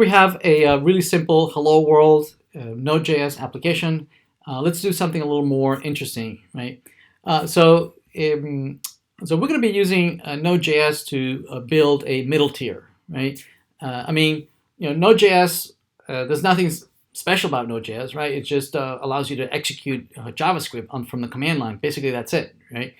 We have a really simple hello world Node.js application. Let's do something a little more interesting, right? So we're going to be using Node.js to build a middle tier, right? Node.js, there's nothing special about Node.js, right? It just allows you to execute JavaScript from the command line. Basically, that's it, right?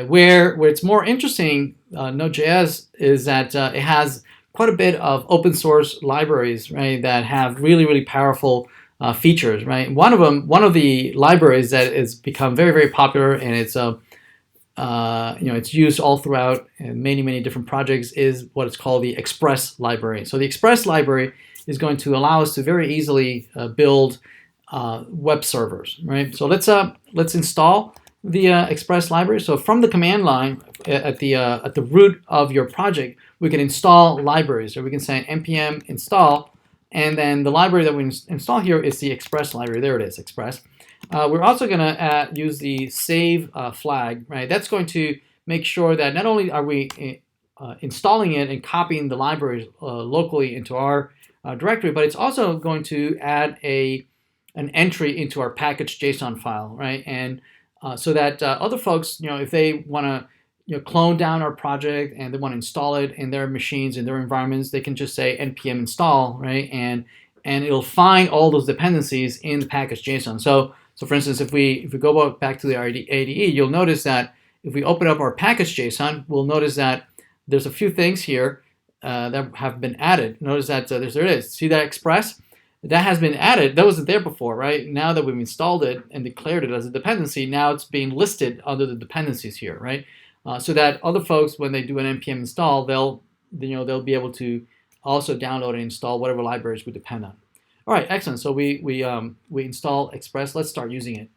Where it's more interesting, Node.js, is that it has quite a bit of open source libraries, right, that have really, really powerful features, right? One of the libraries that has become very, very popular, and it's used all throughout many, many different projects, is what is called the Express library. So the Express library is going to allow us to very easily build web servers, right? So let's install the Express library. So from the command line at the root of your project, we can install libraries, or we can say npm install, and then the library that we install here is the Express library. There it is, Express. We're also going to use the save flag, right? That's going to make sure that not only are we installing it and copying the library locally into our directory, but it's also going to add an entry into our package.json file, right? And so that other folks, if they want to clone down our project and they want to install it in their machines, in their environments, they can just say npm install, right? And it'll find all those dependencies in the package.json. So for instance, if we go back to the IDE, you'll notice that if we open up our package.json, we'll notice that there's a few things here that have been added. Notice that there it is. See that Express? That has been added. That wasn't there before, right? Now that we've installed it and declared it as a dependency, now it's being listed under the dependencies here, right? So that other folks, when they do an npm install, they'll be able to also download and install whatever libraries we depend on. All right, excellent. So we install Express. Let's start using it.